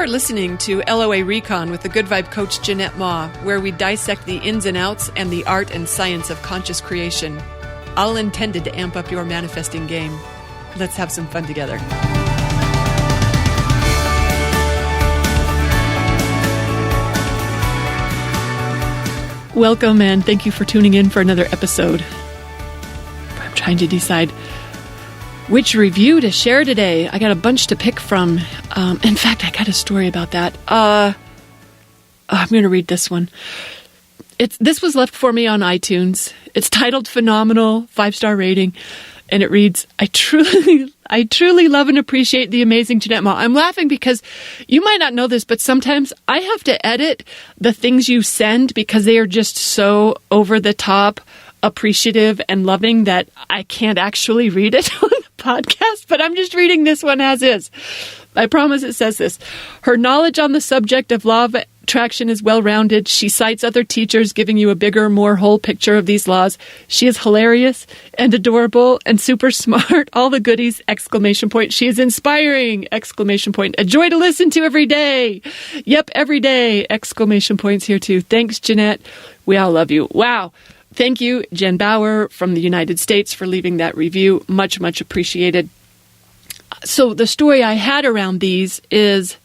You're listening to LOA Recon with the Good Vibe Coach Jeanette Ma, where we dissect the ins and outs and the art and science of conscious creation, all intended to amp up your manifesting game. Let's have some fun together. Welcome and thank you for tuning in for another episode. I'm trying to decide which review to share today. I got a bunch to pick from. In fact, I got a story about that. I'm going to read this one. This was left for me on iTunes. It's titled Phenomenal, 5-star rating, and it reads, I truly love and appreciate the amazing Jeanette Ma. I'm laughing because you might not know this, but sometimes I have to edit the things you send because they are just so over the top, appreciative and loving that I can't actually read it on the podcast, but I'm just reading this one as is. I promise it says this. Her knowledge on the subject of law of attraction is well-rounded. She cites other teachers giving you a bigger, more whole picture of these laws. She is hilarious and adorable and super smart. All the goodies, exclamation point. She is inspiring, exclamation point. A joy to listen to every day. Yep, every day, exclamation points here too. Thanks, Jeanette. We all love you. Wow. Thank you, Jen Bauer from the United States, for leaving that review. Much, much appreciated. So the story I had around these is,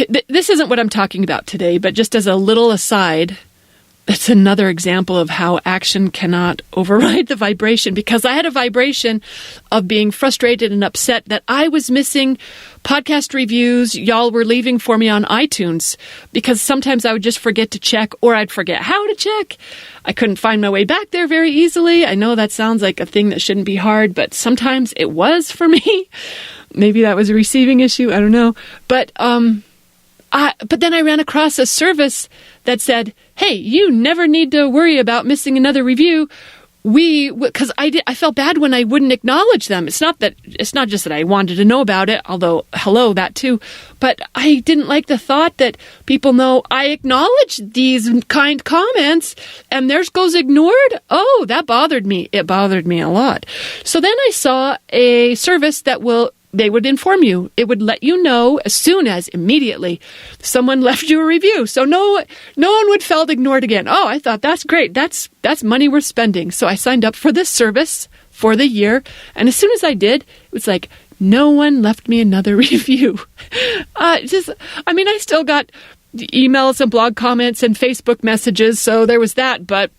this isn't what I'm talking about today, but just as a little aside, it's another example of how action cannot override the vibration, because I had a vibration of being frustrated and upset that I was missing podcast reviews y'all were leaving for me on iTunes, because sometimes I would just forget to check, or I'd forget how to check. I couldn't find my way back there very easily. I know that sounds like a thing that shouldn't be hard, but sometimes it was for me. Maybe that was a receiving issue. I don't know. But then I ran across a service that said, hey, you never need to worry about missing another review. Because I felt bad when I wouldn't acknowledge them. It's not just that I wanted to know about it, although, hello, that too. But I didn't like the thought that people know I acknowledge these kind comments and theirs goes ignored. Oh, that bothered me. It bothered me a lot. So then I saw a service that they would inform you. It would let you know as soon as immediately someone left you a review. So no one would felt ignored again. Oh, I thought that's great. That's money worth spending. So I signed up for this service for the year. And as soon as I did, it was like, no one left me another review. I still got emails and blog comments and Facebook messages. So there was that. But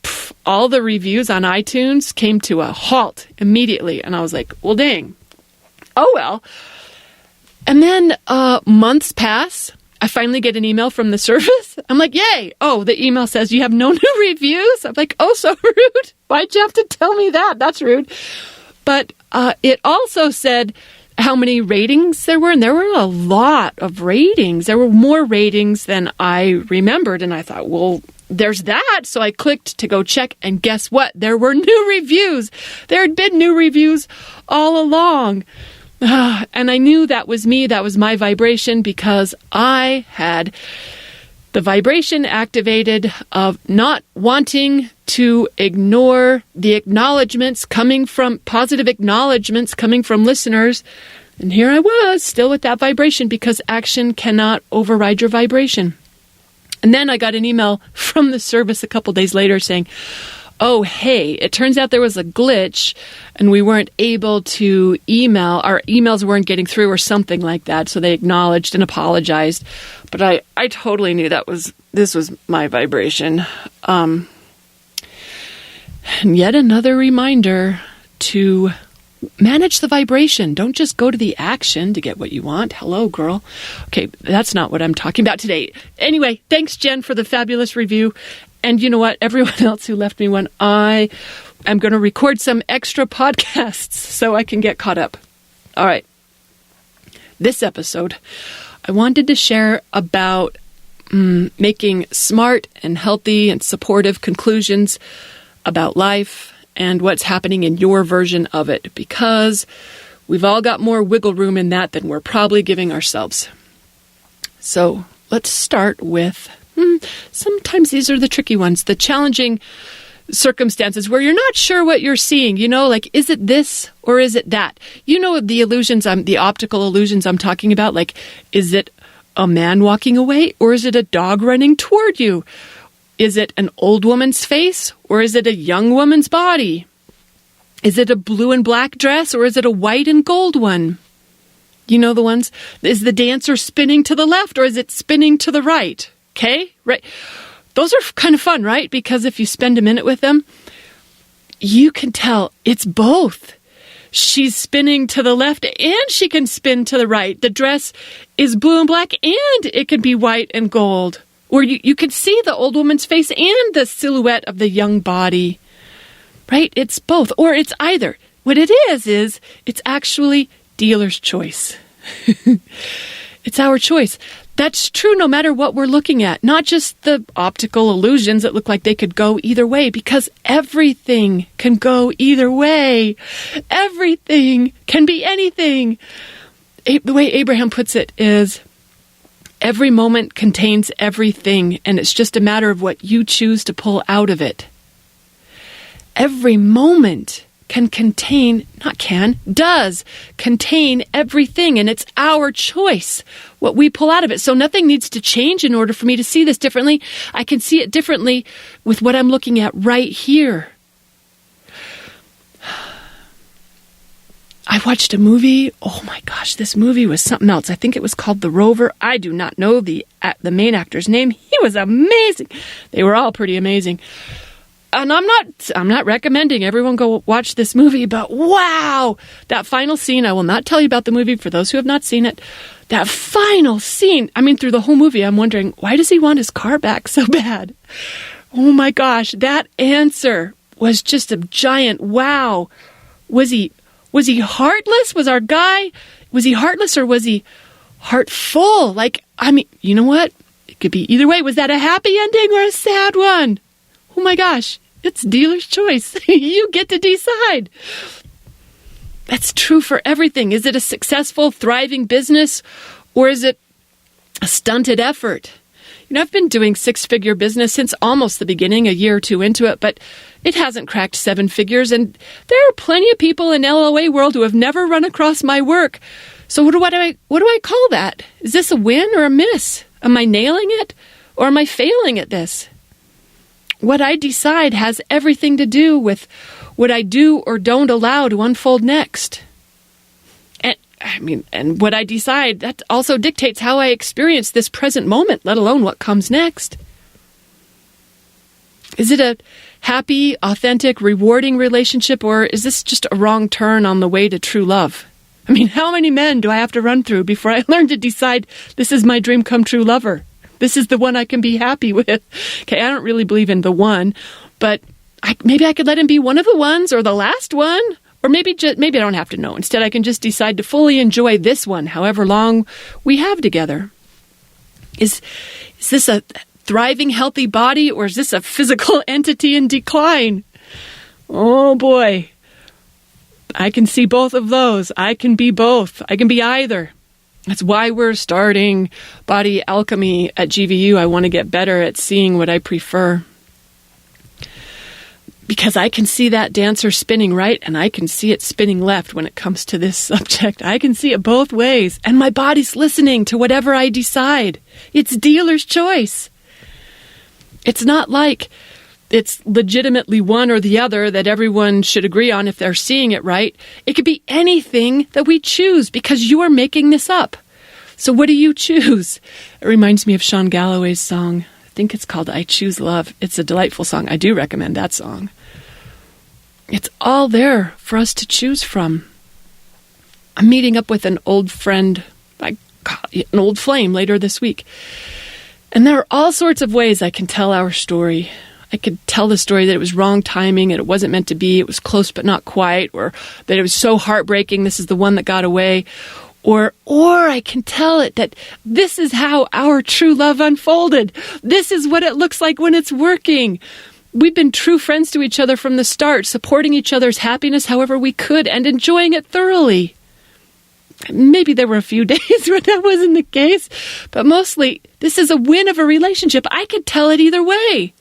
all the reviews on iTunes came to a halt immediately. And I was like, well, dang. Oh, well. And then months pass. I finally get an email from the service. I'm like, yay. Oh, the email says you have no new reviews. I'm like, oh, so rude. Why'd you have to tell me that? That's rude. But it also said how many ratings there were. And there were a lot of ratings. There were more ratings than I remembered. And I thought, well, there's that. So I clicked to go check. And guess what? There were new reviews. There had been new reviews all along. And I knew that was me, that was my vibration, because I had the vibration activated of not wanting to ignore the acknowledgments coming from, positive acknowledgments coming from listeners. And here I was, still with that vibration, because action cannot override your vibration. And then I got an email from the service a couple days later saying, oh, hey, it turns out there was a glitch and we weren't able to email, our emails weren't getting through or something like that. So they acknowledged and apologized. But I totally knew this was my vibration. And yet another reminder to manage the vibration. Don't just go to the action to get what you want. Hello, girl. Okay, that's not what I'm talking about today. Anyway, thanks, Jen, for the fabulous review. And you know what? Everyone else who left me one, I am going to record some extra podcasts so I can get caught up. All right. This episode, I wanted to share about making smart and healthy and supportive conclusions about life and what's happening in your version of it, because we've all got more wiggle room in that than we're probably giving ourselves. So let's start with sometimes these are the tricky ones, the challenging circumstances where you're not sure what you're seeing, like, is it this or is it that? The illusions, the optical illusions I'm talking about, like, is it a man walking away, or is it a dog running toward you? Is it an old woman's face, or is it a young woman's body? Is it a blue and black dress, or is it a white and gold one? You know the ones? Is the dancer spinning to the left, or is it spinning to the right? Okay? Right. Those are kind of fun, right? Because if you spend a minute with them, you can tell it's both. She's spinning to the left and she can spin to the right. The dress is blue and black and it can be white and gold. Or you can see the old woman's face and the silhouette of the young body. Right? It's both. Or it's either. What it is it's actually dealer's choice. It's our choice. That's true no matter what we're looking at, not just the optical illusions that look like they could go either way, because everything can go either way. Everything can be anything. The way Abraham puts it is, every moment contains everything, and it's just a matter of what you choose to pull out of it. Every moment does contain everything, and it's our choice what we pull out of it. So nothing needs to change in order for me to see this differently. I can see it differently with what I'm looking at right here. I watched a movie. Oh my gosh, this movie was something else. I think it was called The Rover. I do not know the main actor's name. He was amazing. They were all pretty amazing. And I'm not recommending everyone go watch this movie, but wow, that final scene, I will not tell you about the movie for those who have not seen it. That final scene, I mean, through the whole movie, I'm wondering, why does he want his car back so bad? Oh my gosh, that answer was just a giant wow. Was he heartless? Was he heartless or was he heartful? You know what? It could be either way. Was that a happy ending or a sad one? Oh my gosh, it's dealer's choice. You get to decide. That's true for everything. Is it a successful, thriving business, or is it a stunted effort? I've been doing six-figure business since almost the beginning, a year or two into it, but it hasn't cracked seven figures, and there are plenty of people in LOA world who have never run across my work. So what do I call that? Is this a win or a miss? Am I nailing it, or am I failing at this? What I decide has everything to do with what I do or don't allow to unfold next. And what I decide, that also dictates how I experience this present moment, let alone what comes next. Is it a happy, authentic, rewarding relationship, or is this just a wrong turn on the way to true love? How many men do I have to run through before I learn to decide this is my dream come true lover? This is the one I can be happy with. Okay, I don't really believe in the one, but maybe I could let him be one of the ones or the last one. Or maybe I don't have to know. Instead, I can just decide to fully enjoy this one, however long we have together. Is this a thriving, healthy body, or is this a physical entity in decline? Oh boy. I can see both of those. I can be both. I can be either. That's why we're starting Body Alchemy at GVU. I want to get better at seeing what I prefer. Because I can see that dancer spinning right and I can see it spinning left when it comes to this subject. I can see it both ways. And my body's listening to whatever I decide. It's dealer's choice. It's not like it's legitimately one or the other that everyone should agree on if they're seeing it right. It could be anything that we choose because you are making this up. So what do you choose? It reminds me of Sean Galloway's song. I think it's called I Choose Love. It's a delightful song. I do recommend that song. It's all there for us to choose from. I'm meeting up with an old friend, an old flame later this week. And there are all sorts of ways I can tell our story. I could tell the story that it was wrong timing and it wasn't meant to be, it was close but not quite, or that it was so heartbreaking, this is the one that got away. Or I can tell it that this is how our true love unfolded. This is what it looks like when it's working. We've been true friends to each other from the start, supporting each other's happiness however we could and enjoying it thoroughly. Maybe there were a few days where that wasn't the case, but mostly this is a win of a relationship. I could tell it either way.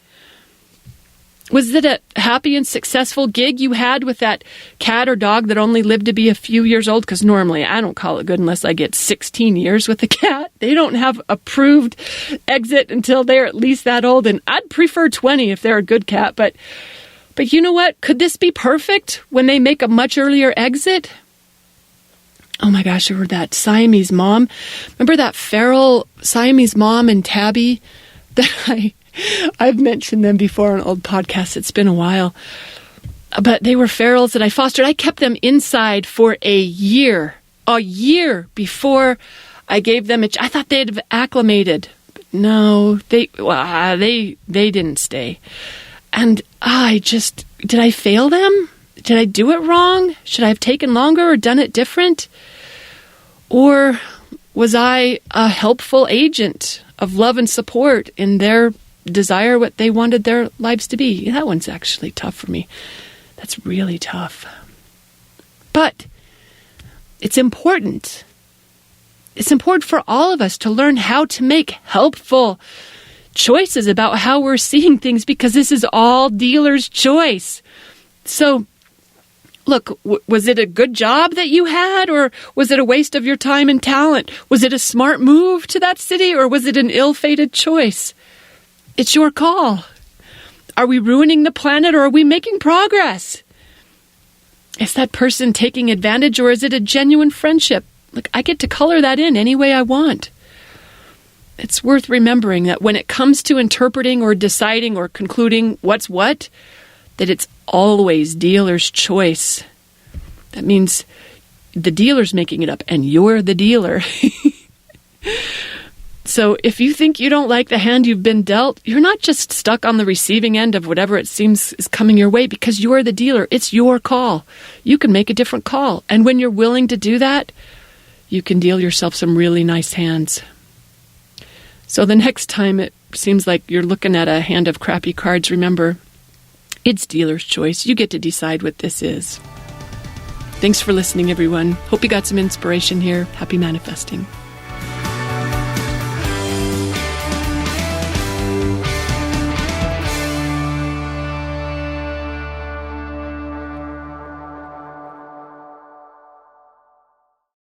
Was it a happy and successful gig you had with that cat or dog that only lived to be a few years old? Because normally I don't call it good unless I get 16 years with a cat. They don't have approved exit until they're at least that old. And I'd prefer 20 if they're a good cat. But you know what? Could this be perfect when they make a much earlier exit? Oh my gosh, or that Siamese mom. Remember that feral Siamese mom and Tabby that I've mentioned them before on old podcasts. It's been a while. But they were ferals that I fostered. I kept them inside for a year before I gave them I thought they'd have acclimated. No, they didn't stay. And did I fail them? Did I do it wrong? Should I have taken longer or done it different? Or was I a helpful agent of love and support in their desire what they wanted their lives to be? That one's actually tough for me. That's really tough. But it's important. It's important for all of us to learn how to make helpful choices about how we're seeing things, because this is all dealer's choice. So, look, was it a good job that you had, or was it a waste of your time and talent? Was it a smart move to that city, or was it an ill-fated choice? It's your call. Are we ruining the planet, or are we making progress? Is that person taking advantage, or is it a genuine friendship? Look, I get to color that in any way I want. It's worth remembering that when it comes to interpreting or deciding or concluding what's what, that it's always dealer's choice. That means the dealer's making it up, and you're the dealer. So if you think you don't like the hand you've been dealt, you're not just stuck on the receiving end of whatever it seems is coming your way, because you're the dealer. It's your call. You can make a different call. And when you're willing to do that, you can deal yourself some really nice hands. So the next time it seems like you're looking at a hand of crappy cards, remember, it's dealer's choice. You get to decide what this is. Thanks for listening, everyone. Hope you got some inspiration here. Happy manifesting.